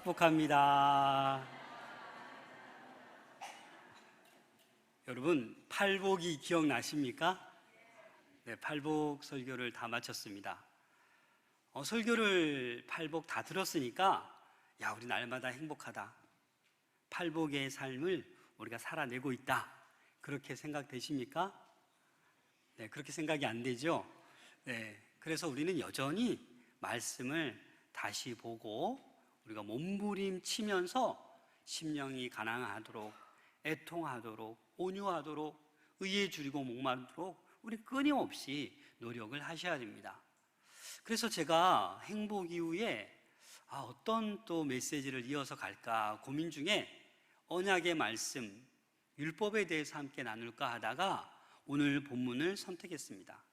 축복합니다. 여러분, 팔복이 기억나십니까? 네, 팔복 설교를 다 마쳤습니다. 설교를 팔복 다 들었으니까 야, 우리 날마다 행복하다, 팔복의 삶을 우리가 살아내고 있다, 그렇게 생각되십니까? 네, 그렇게 생각이 안 되죠? 네, 그래서 우리는 여전히 말씀을 다시 보고 우리가 몸부림치면서 심령이 가난하도록, 애통하도록, 온유하도록, 의에 줄이고 목마르도록 우리 끊임없이 노력을 하셔야 됩니다. 그래서 제가 행복 이후에 어떤 또 메시지를 이어서 갈까 고민 중에 언약의 말씀, 율법에 대해서 함께 나눌까 하다가 오늘 본문을 선택했습니다.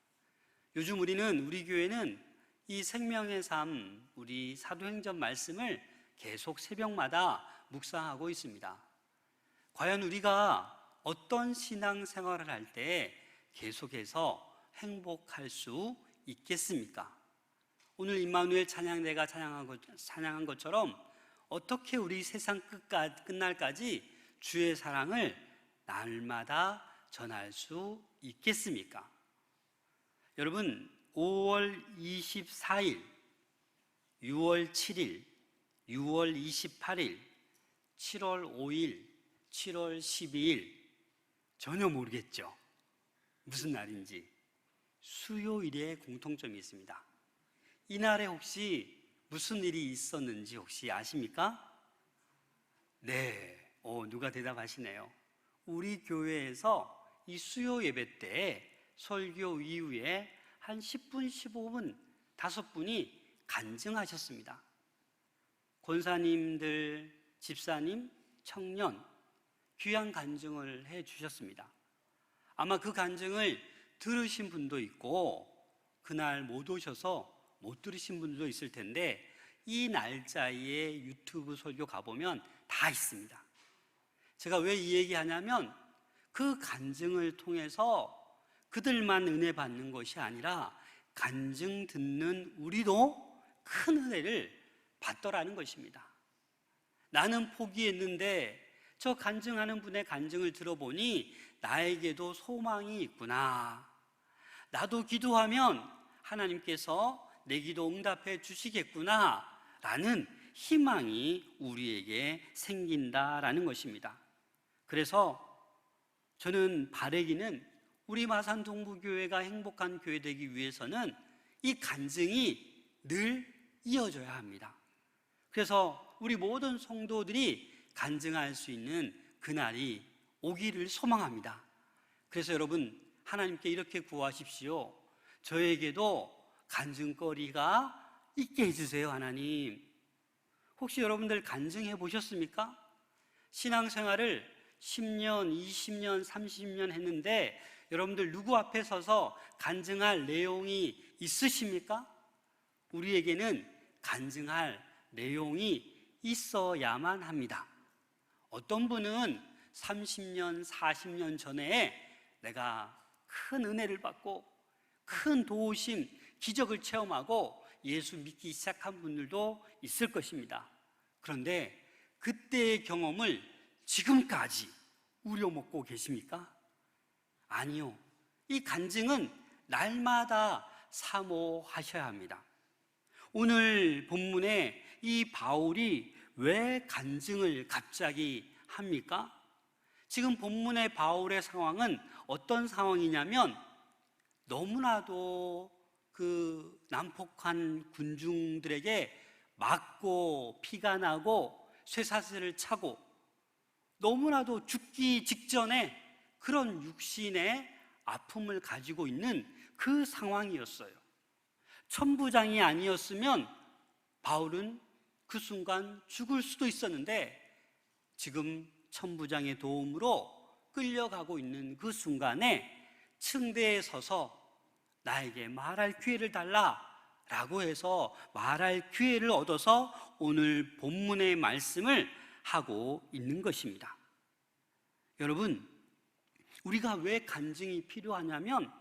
요즘 우리 교회는 이 생명의 삶, 우리 사도행전 말씀을 계속 새벽마다 묵상하고 있습니다. 과연 우리가 어떤 신앙생활을 할 때 계속해서 행복할 수 있겠습니까? 오늘 임마누엘 찬양대가 찬양한 것처럼 어떻게 우리 세상 끝날까지 주의 사랑을 날마다 전할 수 있겠습니까? 여러분, 5월 24일, 6월 7일, 6월 28일, 7월 5일, 7월 12일, 전혀 모르겠죠? 무슨 날인지. 수요일에 공통점이 있습니다. 이날에 혹시 무슨 일이 있었는지 혹시 아십니까? 네, 누가 대답하시네요. 우리 교회에서 이 수요 예배 때 설교 이후에 한 10분, 15분, 5분이 간증하셨습니다. 권사님들, 집사님, 청년, 귀한 간증을 해 주셨습니다. 아마 그 간증을 들으신 분도 있고 그날 못 오셔서 못 들으신 분도 있을 텐데 이 날짜에 유튜브 설교 가보면 다 있습니다. 제가 왜 이 얘기하냐면 그 간증을 통해서 그들만 은혜 받는 것이 아니라 간증 듣는 우리도 큰 은혜를 받더라는 것입니다. 나는 포기했는데 저 간증하는 분의 간증을 들어보니 나에게도 소망이 있구나. 나도 기도하면 하나님께서 내 기도 응답해 주시겠구나 라는 희망이 우리에게 생긴다라는 것입니다. 그래서 저는 바라기는 우리 마산 동부교회가 행복한 교회 되기 위해서는 이 간증이 늘 이어져야 합니다. 그래서 우리 모든 성도들이 간증할 수 있는 그날이 오기를 소망합니다. 그래서 여러분, 하나님께 이렇게 구하십시오. 저에게도 간증거리가 있게 해주세요, 하나님. 혹시 여러분들 간증해 보셨습니까? 신앙생활을 10년, 20년, 30년 했는데 여러분들 누구 앞에 서서 간증할 내용이 있으십니까? 우리에게는 간증할 내용이 있어야만 합니다. 어떤 분은 30년, 40년 전에 내가 큰 은혜를 받고 큰 도우심, 기적을 체험하고 예수 믿기 시작한 분들도 있을 것입니다. 그런데 그때의 경험을 지금까지 우려먹고 계십니까? 아니요. 이 간증은 날마다 사모하셔야 합니다. 오늘 본문에 이 바울이 왜 간증을 갑자기 합니까? 지금 본문의 바울의 상황은 어떤 상황이냐면 너무나도 그 난폭한 군중들에게 맞고 피가 나고 쇠사슬을 차고 너무나도 죽기 직전에 그런 육신의 아픔을 가지고 있는 그 상황이었어요. 천부장이 아니었으면 바울은 그 순간 죽을 수도 있었는데 지금 천부장의 도움으로 끌려가고 있는 그 순간에 층대에 서서 나에게 말할 기회를 달라라고 해서 말할 기회를 얻어서 오늘 본문의 말씀을 하고 있는 것입니다. 여러분, 우리가 왜 간증이 필요하냐면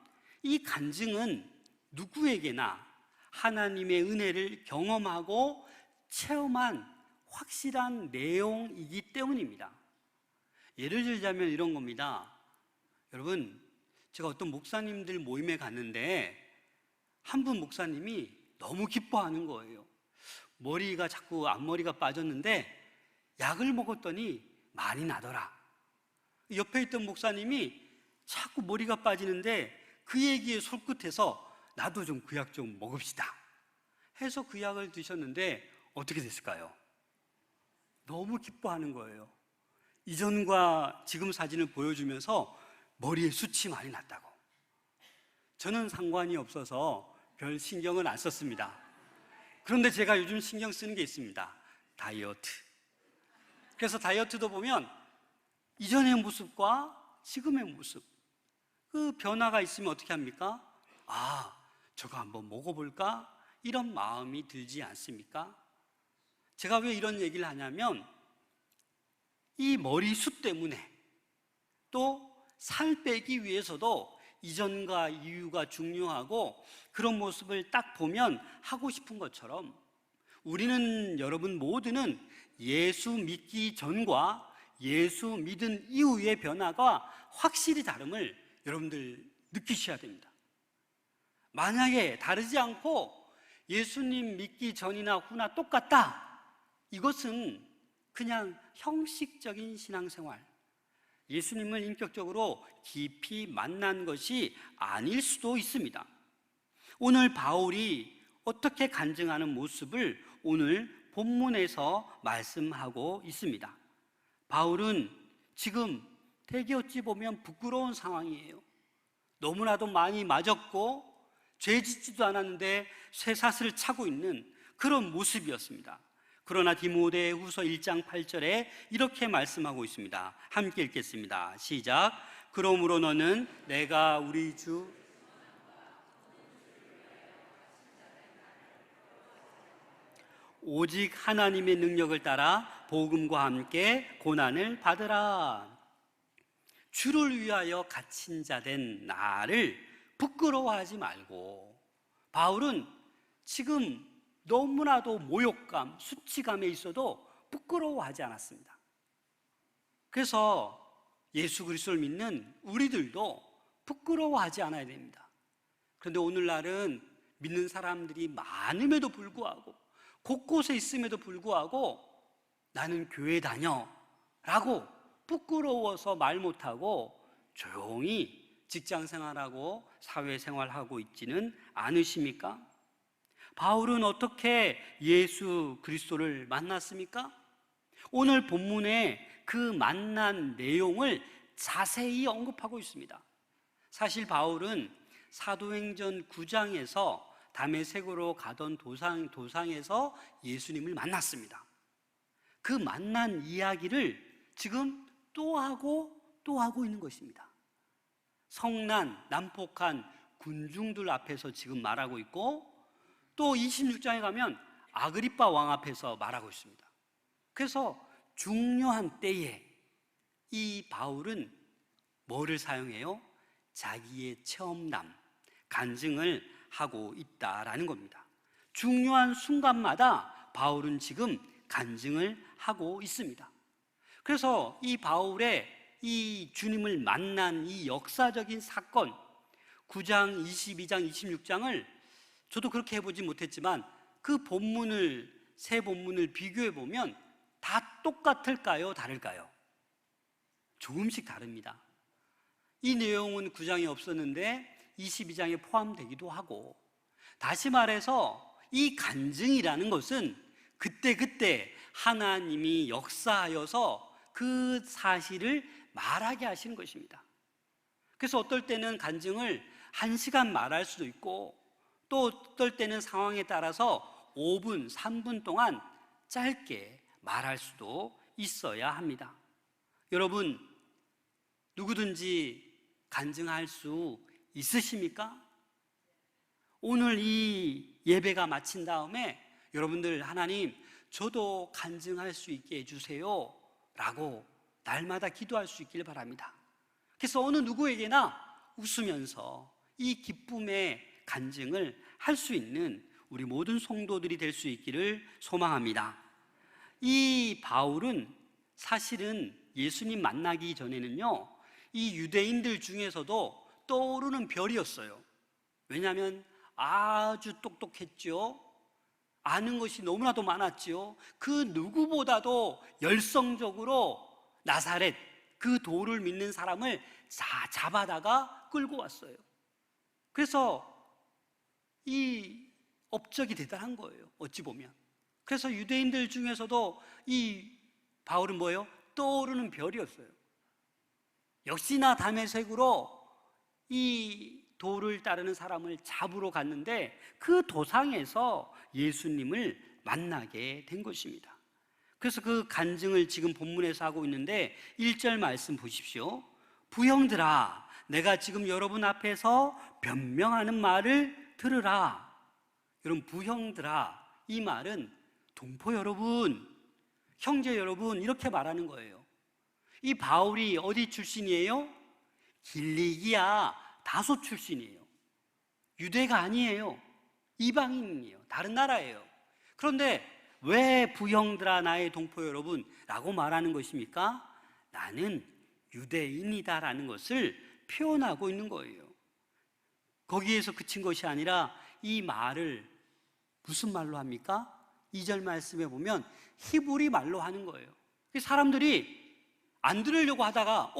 이 간증은 누구에게나 하나님의 은혜를 경험하고 체험한 확실한 내용이기 때문입니다. 예를 들자면 이런 겁니다. 여러분, 제가 어떤 목사님들 모임에 갔는데 한 분 목사님이 너무 기뻐하는 거예요. 머리가 자꾸 앞머리가 빠졌는데 약을 먹었더니 많이 나더라. 옆에 있던 목사님이 자꾸 머리가 빠지는데 그 얘기에 솔깃해서 나도 좀 그 약 좀 먹읍시다 해서 그 약을 드셨는데 어떻게 됐을까요? 너무 기뻐하는 거예요. 이전과 지금 사진을 보여주면서 머리에 숱이 많이 났다고. 저는 상관이 없어서 별 신경은 안 썼습니다. 그런데 제가 요즘 신경 쓰는 게 있습니다. 다이어트. 그래서 다이어트도 보면 이전의 모습과 지금의 모습, 그 변화가 있으면 어떻게 합니까? 아, 저거 한번 먹어볼까? 이런 마음이 들지 않습니까? 제가 왜 이런 얘기를 하냐면 이 머리숱 때문에 또 살 빼기 위해서도 이전과 이유가 중요하고 그런 모습을 딱 보면 하고 싶은 것처럼 우리는, 여러분 모두는 예수 믿기 전과 예수 믿은 이후의 변화가 확실히 다름을 여러분들 느끼셔야 됩니다. 만약에 다르지 않고 예수님 믿기 전이나 후나 똑같다, 이것은 그냥 형식적인 신앙생활, 예수님을 인격적으로 깊이 만난 것이 아닐 수도 있습니다. 오늘 바울이 어떻게 간증하는 모습을 오늘 본문에서 말씀하고 있습니다. 바울은 지금 되게 어찌 보면 부끄러운 상황이에요. 너무나도 많이 맞았고 죄 짓지도 않았는데 쇠사슬을 차고 있는 그런 모습이었습니다. 그러나 디모데후서 1장 8절에 이렇게 말씀하고 있습니다. 함께 읽겠습니다. 시작. 그러므로 너는 내가 우리 주 오직 하나님의 능력을 따라 복음과 함께 고난을 받으라. 주를 위하여 갇힌 자 된 나를 부끄러워하지 말고, 바울은 지금 너무나도 모욕감, 수치감에 있어도 부끄러워하지 않았습니다. 그래서 예수 그리스도를 믿는 우리들도 부끄러워하지 않아야 됩니다. 그런데 오늘날은 믿는 사람들이 많음에도 불구하고, 곳곳에 있음에도 불구하고 나는 교회 다녀 라고 부끄러워서 말 못하고 조용히 직장생활하고 사회생활하고 있지는 않으십니까? 바울은 어떻게 예수 그리스도를 만났습니까? 오늘 본문에 그 만난 내용을 자세히 언급하고 있습니다. 사실 바울은 사도행전 9장에서 다메섹으로 가던 도상에서 예수님을 만났습니다. 그 만난 이야기를 지금 또 하고 있는 것입니다. 성난, 난폭한 군중들 앞에서 지금 말하고 있고, 또 26장에 가면 아그리빠 왕 앞에서 말하고 있습니다. 그래서 중요한 때에 이 바울은 뭐를 사용해요? 자기의 체험담, 간증을 하고 있다라는 겁니다. 중요한 순간마다 바울은 지금 간증을 하고 있습니다. 그래서 이 바울의 이 주님을 만난 이 역사적인 사건, 9장, 22장, 26장을 저도 그렇게 해보지 못했지만 그 본문을, 세 본문을 비교해 보면 다 똑같을까요? 다를까요? 조금씩 다릅니다. 이 내용은 9장에 없었는데 22장에 포함되기도 하고, 다시 말해서 이 간증이라는 것은 그때그때 하나님이 역사하여서 그 사실을 말하게 하시는 것입니다. 그래서 어떨 때는 간증을 1시간 말할 수도 있고, 또 어떨 때는 상황에 따라서 5분, 3분 동안 짧게 말할 수도 있어야 합니다. 여러분, 누구든지 간증할 수 있으십니까? 오늘 이 예배가 마친 다음에 여러분들, 하나님, 저도 간증할 수 있게 해주세요 라고 날마다 기도할 수 있길 바랍니다. 그래서 어느 누구에게나 웃으면서 이 기쁨의 간증을 할 수 있는 우리 모든 성도들이 될 수 있기를 소망합니다. 이 바울은 사실은 예수님 만나기 전에는요, 이 유대인들 중에서도 떠오르는 별이었어요. 왜냐하면 아주 똑똑했죠. 아는 것이 너무나도 많았죠. 그 누구보다도 열성적으로 나사렛 그 돌을 믿는 사람을 잡아다가 끌고 왔어요. 그래서 이 업적이 대단한 거예요, 어찌 보면. 그래서 유대인들 중에서도 이 바울은 뭐예요? 떠오르는 별이었어요. 역시나 다메섹으로 이 돌을 따르는 사람을 잡으러 갔는데 그 도상에서 예수님을 만나게 된 것입니다. 그래서 그 간증을 지금 본문에서 하고 있는데 1절 말씀 보십시오. 부형들아, 내가 지금 여러분 앞에서 변명하는 말을 들으라. 여러분, 부형들아, 이 말은 동포 여러분, 형제 여러분, 이렇게 말하는 거예요. 이 바울이 어디 출신이에요? 길리기아 다소 출신이에요. 유대가 아니에요. 이방인이에요. 다른 나라예요. 그런데 왜 부형들아 나의 동포 여러분 라고 말하는 것입니까? 나는 유대인이다라는 것을 표현하고 있는 거예요. 거기에서 그친 것이 아니라 이 말을 무슨 말로 합니까? 2절 말씀에 보면 히브리 말로 하는 거예요. 사람들이 안 들으려고 하다가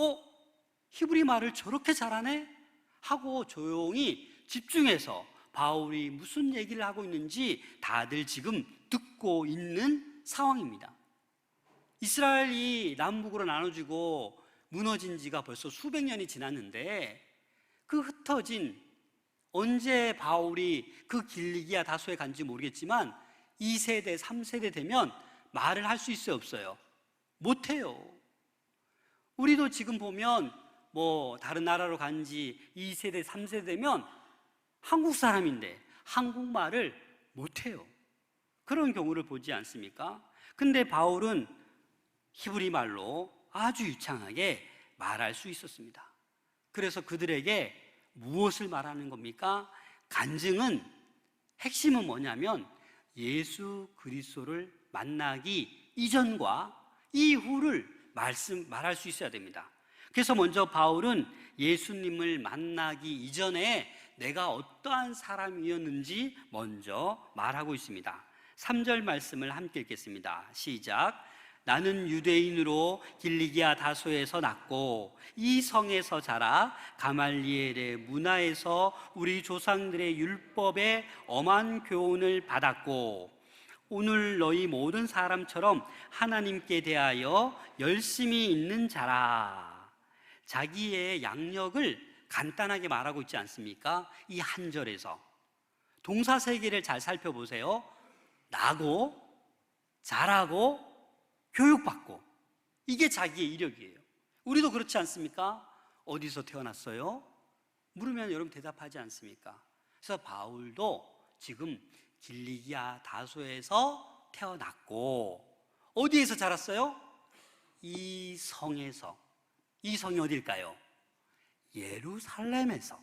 히브리 말을 저렇게 잘하네? 하고 조용히 집중해서 바울이 무슨 얘기를 하고 있는지 다들 지금 듣고 있는 상황입니다. 이스라엘이 남북으로 나눠지고 무너진 지가 벌써 수백 년이 지났는데 그 흩어진, 언제 바울이 그 길리기아 다소에 간지 모르겠지만 2세대, 3세대 되면 말을 할 수 있어요, 없어요? 못해요. 우리도 지금 보면 다른 나라로 간지 2세대, 3세대 되면 한국 사람인데 한국말을 못해요. 그런 경우를 보지 않습니까? 근데 바울은 히브리 말로 아주 유창하게 말할 수 있었습니다. 그래서 그들에게 무엇을 말하는 겁니까? 간증은, 핵심은 뭐냐면 예수 그리스도를 만나기 이전과 이후를 말할 수 있어야 됩니다. 그래서 먼저 바울은 예수님을 만나기 이전에 내가 어떠한 사람이었는지 먼저 말하고 있습니다. 3절 말씀을 함께 읽겠습니다. 시작. 나는 유대인으로 길리기아 다소에서 났고 이 성에서 자라 가말리엘의 문화에서 우리 조상들의 율법에 엄한 교훈을 받았고 오늘 너희 모든 사람처럼 하나님께 대하여 열심히 있는 자라. 자기의 양력을 간단하게 말하고 있지 않습니까? 이 한 절에서 동사 세계를 잘 살펴보세요. 나고, 자라고, 교육받고, 이게 자기의 이력이에요. 우리도 그렇지 않습니까? 어디서 태어났어요? 물으면 여러분 대답하지 않습니까? 그래서 바울도 지금 길리기아 다소에서 태어났고 어디에서 자랐어요? 이 성에서. 이 성이 어딜까요? 예루살렘에서.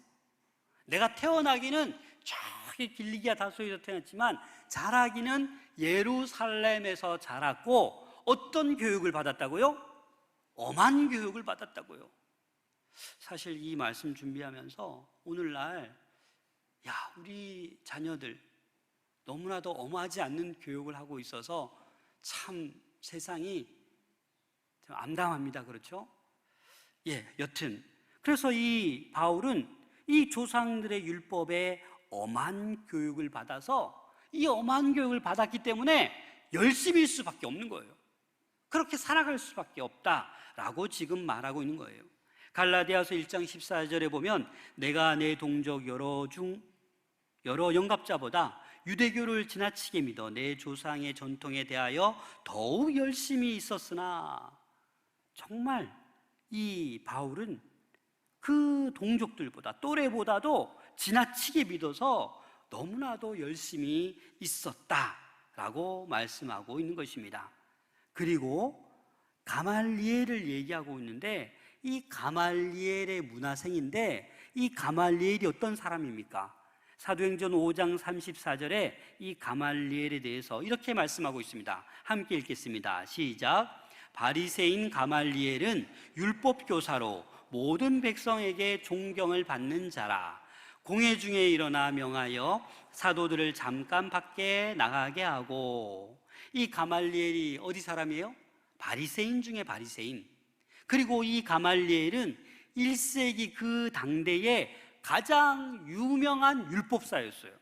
내가 태어나기는 저기 길리기아 다소에서 태어났지만 자라기는 예루살렘에서 자랐고 어떤 교육을 받았다고요? 엄한 교육을 받았다고요. 사실 이 말씀 준비하면서 오늘날 우리 자녀들 너무나도 엄하지 않는 교육을 하고 있어서 참 세상이 참 암담합니다. 그렇죠? 여튼 그래서 이 바울은 이 조상들의 율법에 엄한 교육을 받아서 이 엄한 교육을 받았기 때문에 열심일 수밖에 없는 거예요. 그렇게 살아갈 수밖에 없다라고 지금 말하고 있는 거예요. 갈라디아서 1장 14절에 보면 내가 내 동족 여러 영갑자보다 유대교를 지나치게 믿어 내 조상의 전통에 대하여 더욱 열심히 있었으나, 정말 이 바울은 그 동족들보다, 또래보다도 지나치게 믿어서 너무나도 열심히 있었다라고 말씀하고 있는 것입니다. 그리고 가말리엘을 얘기하고 있는데 이 가말리엘의 문화생인데 이 가말리엘이 어떤 사람입니까? 사도행전 5장 34절에 이 가말리엘에 대해서 이렇게 말씀하고 있습니다. 함께 읽겠습니다. 시작. 바리새인 가말리엘은 율법 교사로 모든 백성에게 존경을 받는 자라. 공회 중에 일어나 명하여 사도들을 잠깐 밖에 나가게 하고. 이 가말리엘이 어디 사람이에요? 바리새인 중에 바리새인. 그리고 이 가말리엘은 1세기 그 당대에 가장 유명한 율법사였어요.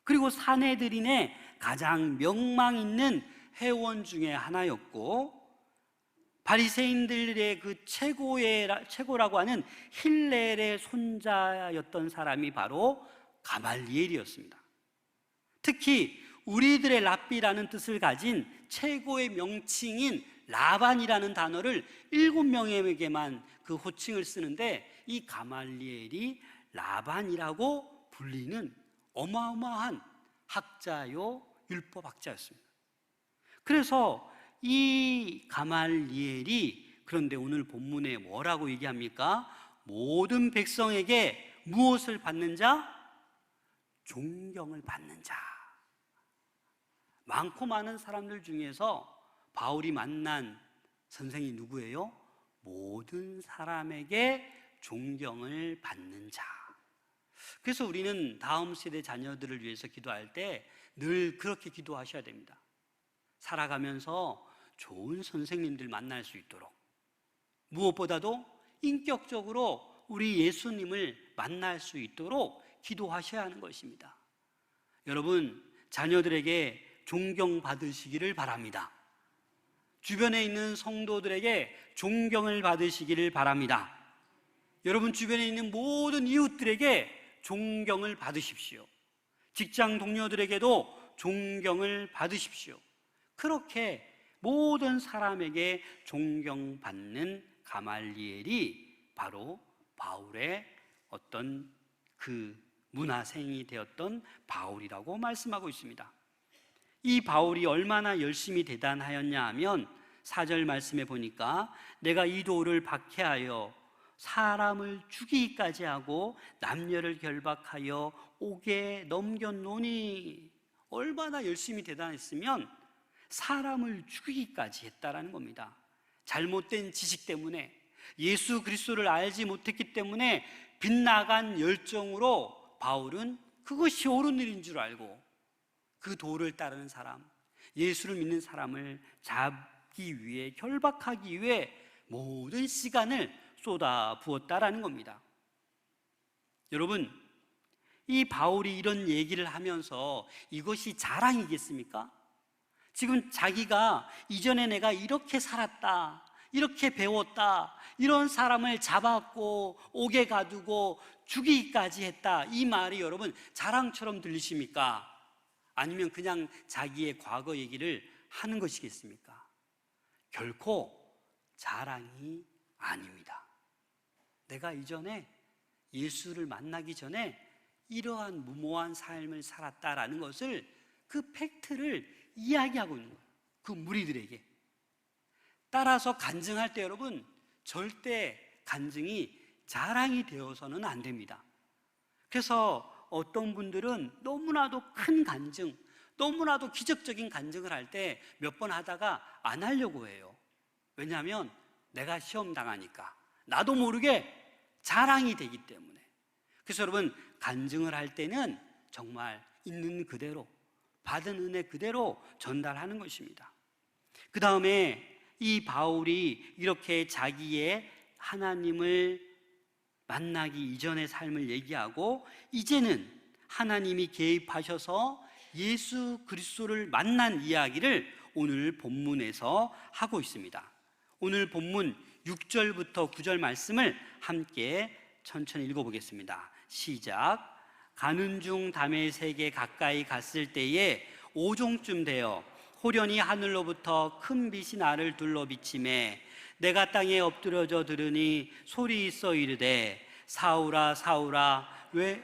그리고 사내들인의 가장 명망 있는 회원 중에 하나였고, 바리새인들의 그 최고라고 하는 힐렐의 손자였던 사람이 바로 가말리엘이었습니다. 특히 우리들의 랍비라는 뜻을 가진 최고의 명칭인 라반이라는 단어를 7명에게만 그 호칭을 쓰는데, 이 가말리엘이 라반이라고 불리는 어마어마한 학자요 율법학자였습니다. 그래서 이 가말리엘이 그런데 오늘 본문에 뭐라고 얘기합니까? 모든 백성에게 무엇을 받는 자? 존경을 받는 자. 많고 많은 사람들 중에서 바울이 만난 선생이 누구예요? 모든 사람에게 존경을 받는 자. 그래서 우리는 다음 세대 자녀들을 위해서 기도할 때 늘 그렇게 기도하셔야 됩니다. 살아가면서 좋은 선생님들 만날 수 있도록, 무엇보다도 인격적으로 우리 예수님을 만날 수 있도록 기도하셔야 하는 것입니다. 여러분, 자녀들에게 존경받으시기를 바랍니다. 주변에 있는 성도들에게 존경을 받으시기를 바랍니다. 여러분 주변에 있는 모든 이웃들에게 존경을 받으십시오. 직장 동료들에게도 존경을 받으십시오. 그렇게 모든 사람에게 존경받는 가말리엘이 바로 바울의 어떤 그 문화생이 되었던 바울이라고 말씀하고 있습니다. 이 바울이 얼마나 열심히 대단하였냐 하면 4절 말씀에 보니까 내가 이 돌을 박해하여 사람을 죽이기까지 하고 남녀를 결박하여 옥에 넘겼노니. 얼마나 열심히 대단했으면 사람을 죽이기까지 했다라는 겁니다. 잘못된 지식 때문에, 예수 그리스도를 알지 못했기 때문에 빗나간 열정으로 바울은 그것이 옳은 일인 줄 알고 그 도를 따르는 사람, 예수를 믿는 사람을 잡기 위해, 결박하기 위해 모든 시간을 쏟아 부었다라는 겁니다. 여러분, 이 바울이 이런 얘기를 하면서 이것이 자랑이겠습니까? 지금 자기가 이전에 내가 이렇게 살았다, 이렇게 배웠다, 이런 사람을 잡았고 옥에 가두고 죽이기까지 했다, 이 말이 여러분 자랑처럼 들리십니까? 아니면 그냥 자기의 과거 얘기를 하는 것이겠습니까? 결코 자랑이 아닙니다. 내가 이전에 예수를 만나기 전에 이러한 무모한 삶을 살았다라는 것을, 그 팩트를 이야기하고 있는 거예요. 그 무리들에게. 따라서 간증할 때 여러분 절대 간증이 자랑이 되어서는 안 됩니다. 그래서 어떤 분들은 너무나도 큰 간증, 너무나도 기적적인 간증을 할 때 몇 번 하다가 안 하려고 해요. 왜냐하면 내가 시험 당하니까, 나도 모르게 자랑이 되기 때문에. 그래서 여러분 간증을 할 때는 정말 있는 그대로, 받은 은혜 그대로 전달하는 것입니다. 그 다음에 이 바울이 이렇게 자기의 하나님을 만나기 이전의 삶을 얘기하고, 이제는 하나님이 개입하셔서 예수 그리스도를 만난 이야기를 오늘 본문에서 하고 있습니다. 오늘 본문 6절부터 9절 말씀을 함께 천천히 읽어보겠습니다. 시작. 가는 중 다메섹에 가까이 갔을 때에 오종쯤 되어 호련히 하늘로부터 큰 빛이 나를 둘러 비치매 내가 땅에 엎드려져 들으니 소리 있어 이르되 사울아 사울아 왜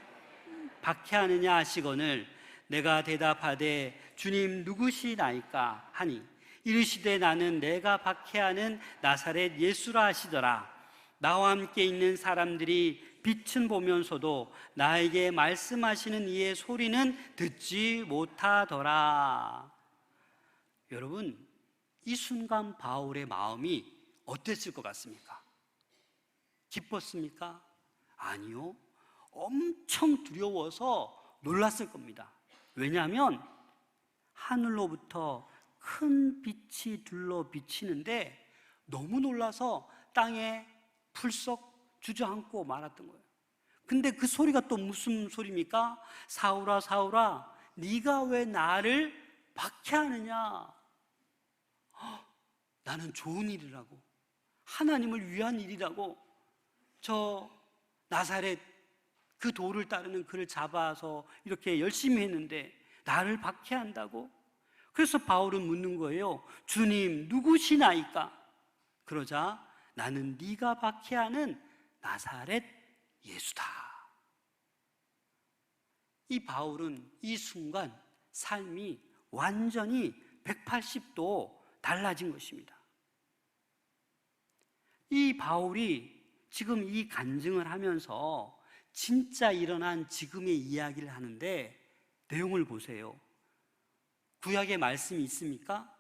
박해하느냐 하시거늘 내가 대답하되 주님 누구시나이까 하니 이르시되 나는 내가 박해하는 나사렛 예수라 하시더라. 나와 함께 있는 사람들이 빛은 보면서도 나에게 말씀하시는 이의 소리는 듣지 못하더라. 여러분, 이 순간 바울의 마음이 어땠을 것 같습니까? 기뻤습니까? 아니요. 엄청 두려워서 놀랐을 겁니다. 왜냐하면 하늘로부터 큰 빛이 둘러 비치는데 너무 놀라서 땅에 풀썩 주저앉고 말았던 거예요. 근데 그 소리가 또 무슨 소리입니까? 사울아, 사울아, 네가 왜 나를 박해하느냐? 나는 좋은 일이라고, 하나님을 위한 일이라고, 저 나사렛 그 돌을 따르는 그를 잡아서 이렇게 열심히 했는데 나를 박해한다고? 그래서 바울은 묻는 거예요. 주님, 누구시나이까? 그러자 나는 네가 박해하는 나사렛 예수다. 이 바울은 이 순간 삶이 완전히 180도 달라진 것입니다. 이 바울이 지금 이 간증을 하면서 진짜 일어난 지금의 이야기를 하는데 내용을 보세요. 구약의 말씀이 있습니까?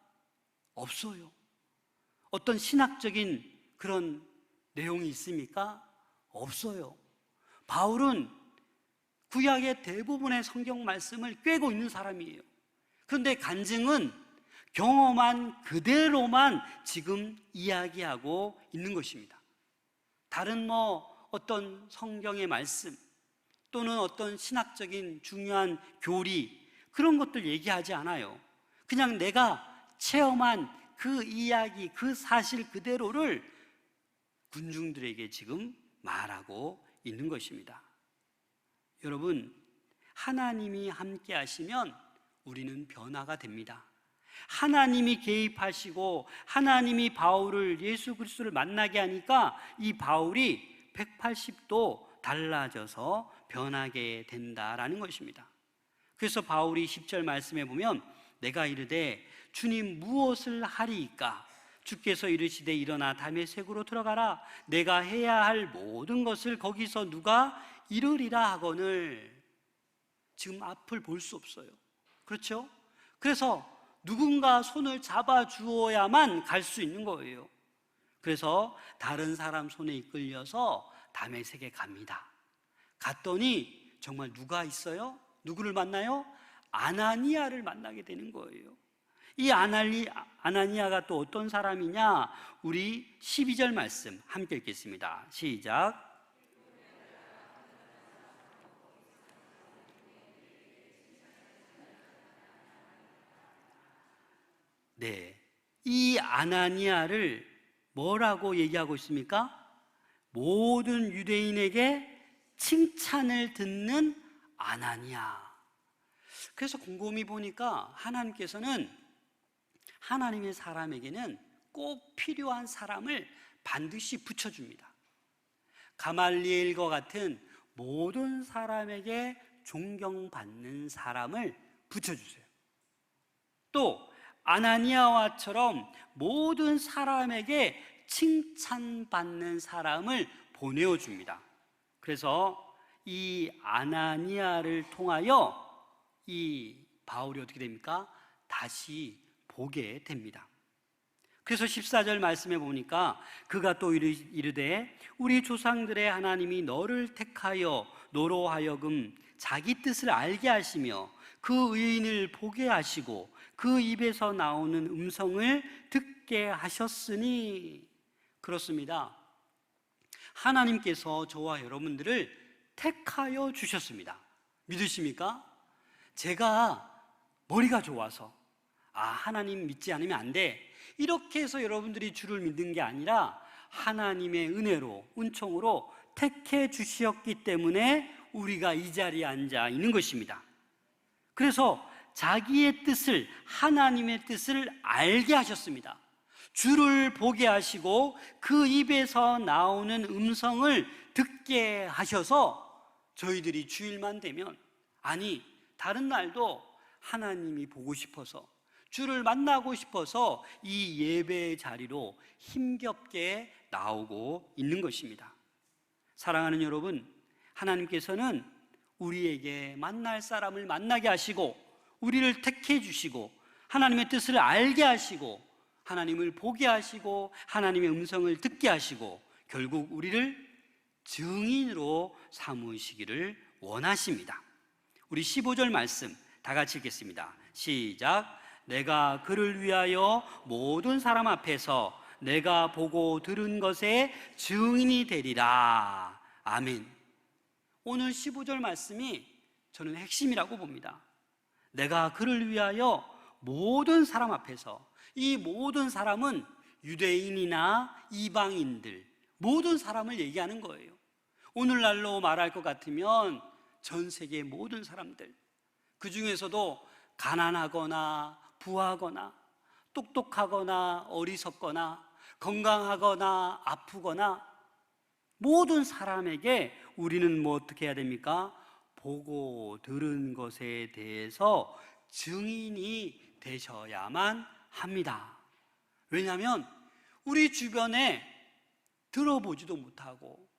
없어요. 어떤 신학적인 그런 내용이 있습니까? 없어요. 바울은 구약의 대부분의 성경 말씀을 꿰고 있는 사람이에요. 그런데 간증은 경험한 그대로만 지금 이야기하고 있는 것입니다. 다른 어떤 성경의 말씀 또는 어떤 신학적인 중요한 교리 그런 것들 얘기하지 않아요. 그냥 내가 체험한 그 이야기, 그 사실 그대로를 군중들에게 지금 말하고 있는 것입니다. 여러분, 하나님이 함께 하시면 우리는 변화가 됩니다. 하나님이 개입하시고 하나님이 바울을, 예수 그리스도를 만나게 하니까 이 바울이 180도 달라져서 변하게 된다라는 것입니다. 그래서 바울이 10절 말씀에 보면 내가 이르되 주님 무엇을 하리이까? 주께서 이르시되 일어나 다메섹으로 들어가라. 내가 해야 할 모든 것을 거기서 누가 이루리라 하거늘. 지금 앞을 볼 수 없어요. 그렇죠? 그래서 누군가 손을 잡아 주어야만 갈 수 있는 거예요. 그래서 다른 사람 손에 이끌려서 다메섹에 갑니다. 갔더니 정말 누가 있어요? 누구를 만나요? 아나니아를 만나게 되는 거예요. 이 아나니아가 또 어떤 사람이냐? 우리 12절 말씀 함께 읽겠습니다. 시작. 네, 이 아나니아를 뭐라고 얘기하고 있습니까? 모든 유대인에게 칭찬을 듣는 아나니아. 그래서 곰곰이 보니까 하나님께서는 하나님의 사람에게는 꼭 필요한 사람을 반드시 붙여줍니다. 가말리엘과 같은 모든 사람에게 존경받는 사람을 붙여주세요. 또 아나니아와처럼 모든 사람에게 칭찬받는 사람을 보내어 줍니다. 그래서 이 아나니아를 통하여 이 바울이 어떻게 됩니까? 다시 보게 됩니다. 그래서 14절 말씀에 보니까 그가 또 이르되 우리 조상들의 하나님이 너를 택하여 너로 하여금 자기 뜻을 알게 하시며 그 의인을 보게 하시고 그 입에서 나오는 음성을 듣게 하셨으니. 그렇습니다. 하나님께서 저와 여러분들을 택하여 주셨습니다. 믿으십니까? 제가 머리가 좋아서 하나님 믿지 않으면 안 돼, 이렇게 해서 여러분들이 주를 믿는 게 아니라 하나님의 은혜로, 은총으로 택해 주셨기 때문에 우리가 이 자리에 앉아 있는 것입니다. 그래서 자기의 뜻을, 하나님의 뜻을 알게 하셨습니다. 주를 보게 하시고 그 입에서 나오는 음성을 듣게 하셔서 저희들이 주일만 되면, 아니 다른 날도 하나님이 보고 싶어서, 주를 만나고 싶어서 이 예배의 자리로 힘겹게 나오고 있는 것입니다. 사랑하는 여러분, 하나님께서는 우리에게 만날 사람을 만나게 하시고 우리를 택해 주시고 하나님의 뜻을 알게 하시고 하나님을 보게 하시고 하나님의 음성을 듣게 하시고 결국 우리를 증인으로 삼으시기를 원하십니다. 우리 15절 말씀 다 같이 읽겠습니다. 시작. 내가 그를 위하여 모든 사람 앞에서 내가 보고 들은 것의 증인이 되리라. 아멘. 오늘 15절 말씀이 저는 핵심이라고 봅니다. 내가 그를 위하여 모든 사람 앞에서, 이 모든 사람은 유대인이나 이방인들 모든 사람을 얘기하는 거예요. 오늘날로 말할 것 같으면 전 세계 모든 사람들, 그 중에서도 가난하거나 부하거나 똑똑하거나 어리석거나 건강하거나 아프거나 모든 사람에게 우리는 뭐 어떻게 해야 됩니까? 보고 들은 것에 대해서 증인이 되셔야만 합니다. 왜냐하면 우리 주변에 들어보지도 못하고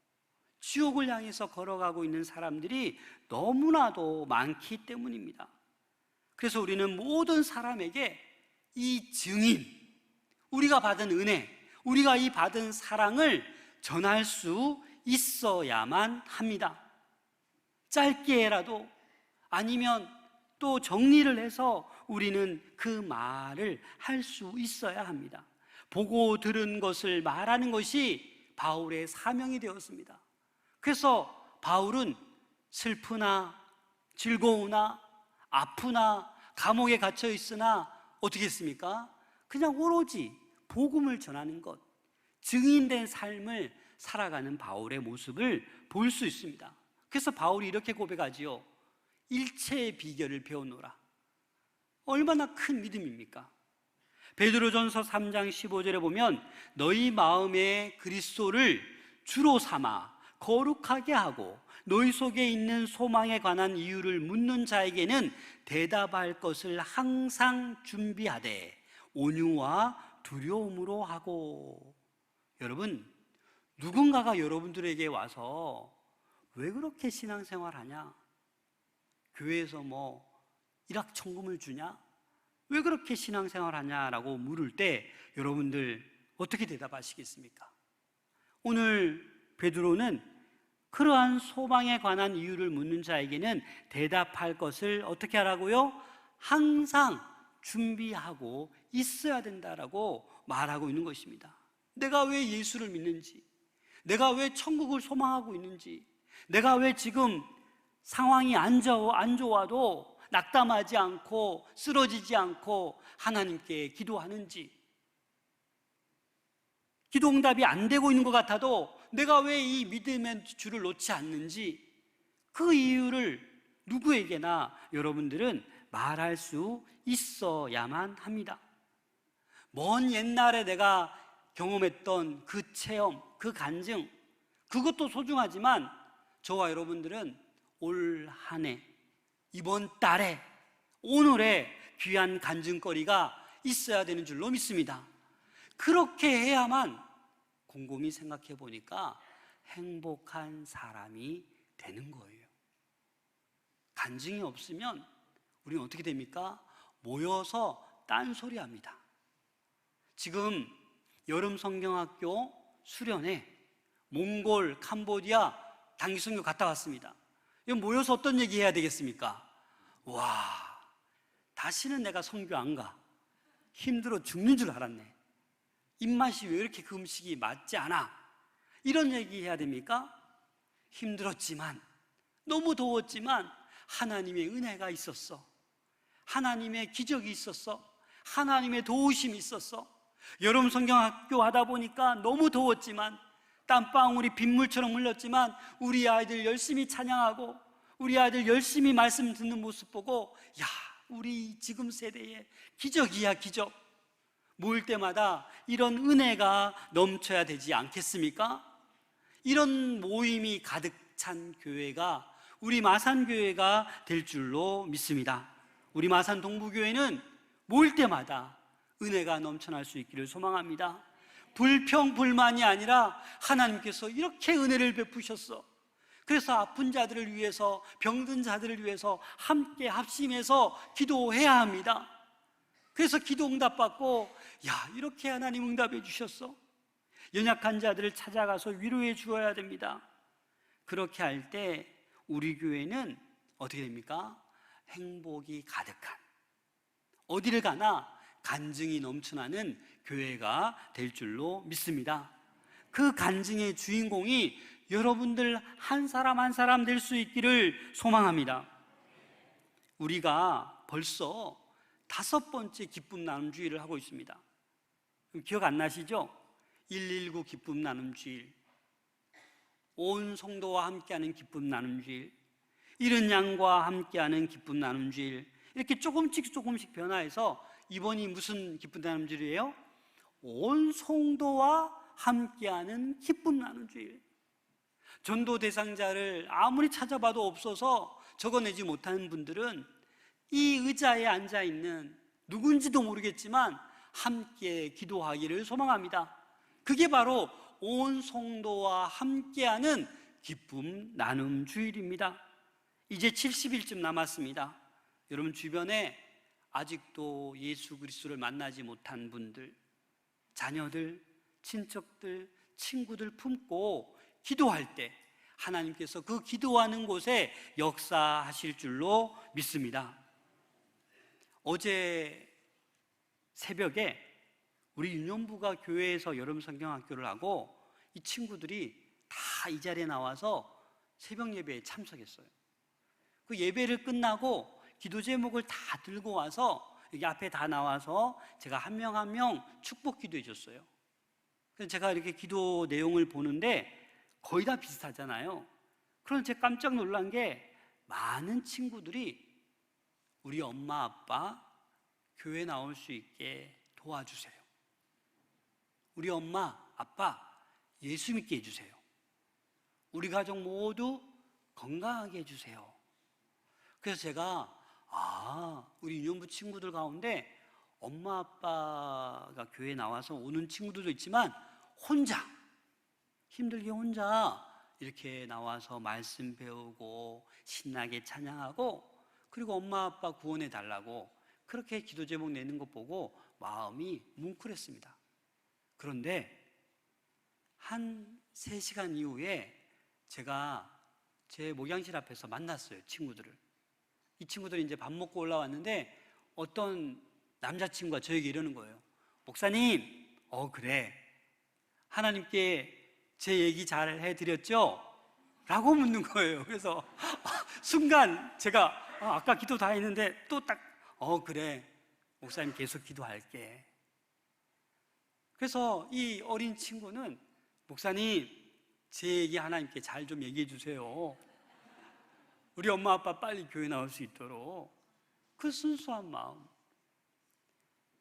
지옥을 향해서 걸어가고 있는 사람들이 너무나도 많기 때문입니다. 그래서 우리는 모든 사람에게 이 증인, 우리가 받은 은혜, 우리가 이 받은 사랑을 전할 수 있어야만 합니다. 짧게라도 아니면 또 정리를 해서 우리는 그 말을 할 수 있어야 합니다. 보고 들은 것을 말하는 것이 바울의 사명이 되었습니다. 그래서 바울은 슬프나 즐거우나 아프나 감옥에 갇혀 있으나 어떻게 했습니까? 그냥 오로지 복음을 전하는 것, 증인된 삶을 살아가는 바울의 모습을 볼 수 있습니다. 그래서 바울이 이렇게 고백하지요. 일체의 비결을 배워노라. 얼마나 큰 믿음입니까? 베드로전서 3장 15절에 보면 너희 마음에 그리스도를 주로 삼아 거룩하게 하고 너희 속에 있는 소망에 관한 이유를 묻는 자에게는 대답할 것을 항상 준비하되 온유와 두려움으로 하고. 여러분, 누군가가 여러분들에게 와서 왜 그렇게 신앙생활하냐? 교회에서 뭐 일확천금을 주냐? 왜 그렇게 신앙생활하냐라고 물을 때 여러분들 어떻게 대답하시겠습니까? 오늘 베드로는 그러한 소망에 관한 이유를 묻는 자에게는 대답할 것을 어떻게 하라고요? 항상 준비하고 있어야 된다라고 말하고 있는 것입니다. 내가 왜 예수를 믿는지, 내가 왜 천국을 소망하고 있는지, 내가 왜 지금 상황이 안 좋아도 낙담하지 않고 쓰러지지 않고 하나님께 기도하는지, 기도 응답이 안 되고 있는 것 같아도 내가 왜 이 믿음의 줄을 놓지 않는지, 그 이유를 누구에게나 여러분들은 말할 수 있어야만 합니다. 먼 옛날에 내가 경험했던 그 체험, 그 간증, 그것도 소중하지만 저와 여러분들은 올 한 해, 이번 달에, 오늘에 귀한 간증거리가 있어야 되는 줄로 믿습니다. 그렇게 해야만 곰곰이 생각해 보니까 행복한 사람이 되는 거예요. 간증이 없으면 우리는 어떻게 됩니까? 모여서 딴소리 합니다. 지금 여름 성경학교 수련회 몽골, 캄보디아 단기 선교 갔다 왔습니다. 모여서 어떤 얘기 해야 되겠습니까? 와, 다시는 내가 선교 안 가. 힘들어 죽는 줄 알았네. 입맛이 왜 이렇게 그 음식이 맞지 않아? 이런 얘기 해야 됩니까? 힘들었지만, 너무 더웠지만 하나님의 은혜가 있었어. 하나님의 기적이 있었어. 하나님의 도우심이 있었어. 여름 성경학교 하다 보니까 너무 더웠지만, 땀방울이 빗물처럼 흘렀지만 우리 아이들 열심히 찬양하고 우리 아이들 열심히 말씀 듣는 모습 보고, 야, 우리 지금 세대의 기적이야, 기적. 모일 때마다 이런 은혜가 넘쳐야 되지 않겠습니까? 이런 모임이 가득 찬 교회가 우리 마산교회가 될 줄로 믿습니다. 우리 마산 동부교회는 모일 때마다 은혜가 넘쳐날 수 있기를 소망합니다. 불평불만이 아니라 하나님께서 이렇게 은혜를 베푸셨어. 그래서 아픈 자들을 위해서, 병든 자들을 위해서 함께 합심해서 기도해야 합니다. 그래서 기도 응답받고, 야, 이렇게 하나님 응답해 주셨어. 연약한 자들을 찾아가서 위로해 주어야 됩니다. 그렇게 할 때 우리 교회는 어떻게 됩니까? 행복이 가득한, 어디를 가나 간증이 넘쳐나는 교회가 될 줄로 믿습니다. 그 간증의 주인공이 여러분들 한 사람 한 사람 될 수 있기를 소망합니다. 우리가 벌써 5번째 기쁨 나눔 주일을 하고 있습니다. 기억 안 나시죠? 119 기쁨 나눔 주일, 온 성도와 함께하는 기쁨 나눔 주일, 잃은 양과 함께하는 기쁨 나눔 주일, 이렇게 조금씩 변화해서 이번이 무슨 기쁨 나눔 주일이에요? 온 성도와 함께하는 기쁨 나눔 주일. 전도 대상자를 아무리 찾아봐도 없어서 적어내지 못하는 분들은 이 의자에 앉아있는 누군지도 모르겠지만 함께 기도하기를 소망합니다. 그게 바로 온 성도와 함께하는 기쁨 나눔 주일입니다. 이제 70일쯤 남았습니다. 여러분 주변에 아직도 예수 그리스도를 만나지 못한 분들, 자녀들, 친척들, 친구들 품고 기도할 때 하나님께서 그 기도하는 곳에 역사하실 줄로 믿습니다. 어제 새벽에 우리 유년부가 교회에서 여름 성경학교를 하고 이 친구들이 다 이 자리에 나와서 새벽 예배에 참석했어요. 그 예배를 끝나고 기도 제목을 다 들고 와서 여기 앞에 다 나와서 제가 한 명 한 명 축복 기도해 줬어요. 그래서 제가 이렇게 기도 내용을 보는데 거의 다 비슷하잖아요. 그런데 제가 깜짝 놀란 게 많은 친구들이 우리 엄마 아빠 교회 나올 수 있게 도와주세요. 우리 엄마 아빠 예수 믿게 해주세요. 우리 가족 모두 건강하게 해주세요. 그래서 제가 우리 유년부 친구들 가운데 엄마 아빠가 교회에 나와서 오는 친구들도 있지만 혼자 힘들게 혼자 이렇게 나와서 말씀 배우고 신나게 찬양하고 그리고 엄마 아빠 구원해 달라고 그렇게 기도 제목 내는 것 보고 마음이 뭉클했습니다. 그런데 한 3시간 이후에 제가 제 목양실 앞에서 만났어요, 친구들을. 이 친구들이 이제 밥 먹고 올라왔는데 어떤 남자친구가 저에게 이러는 거예요. 목사님, 그래. 하나님께 제 얘기 잘 해드렸죠? 라고 묻는 거예요. 그래서 순간 제가 아까 기도 다 했는데 또 딱 그래. 목사님 계속 기도할게. 그래서 이 어린 친구는 목사님, 제 얘기 하나님께 잘 좀 얘기해 주세요. 우리 엄마 아빠 빨리 교회 나올 수 있도록. 그 순수한 마음.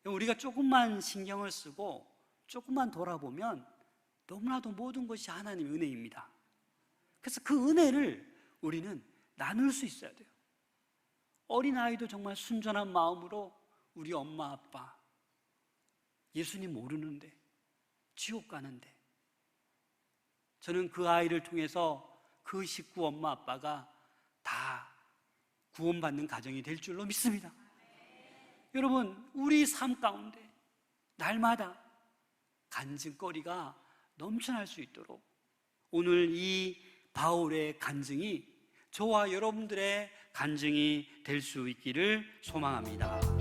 우리가 조금만 신경을 쓰고 조금만 돌아보면 너무나도 모든 것이 하나님의 은혜입니다. 그래서 그 은혜를 우리는 나눌 수 있어야 돼요. 어린아이도 정말 순전한 마음으로 우리 엄마 아빠 예수님 모르는데 지옥 가는데 저는 그 아이를 통해서 그 식구 엄마 아빠가 다 구원받는 가정이 될 줄로 믿습니다. 여러분, 우리 삶 가운데 날마다 간증거리가 넘쳐날 수 있도록 오늘 이 바울의 간증이 저와 여러분들의 간증이 될 수 있기를 소망합니다.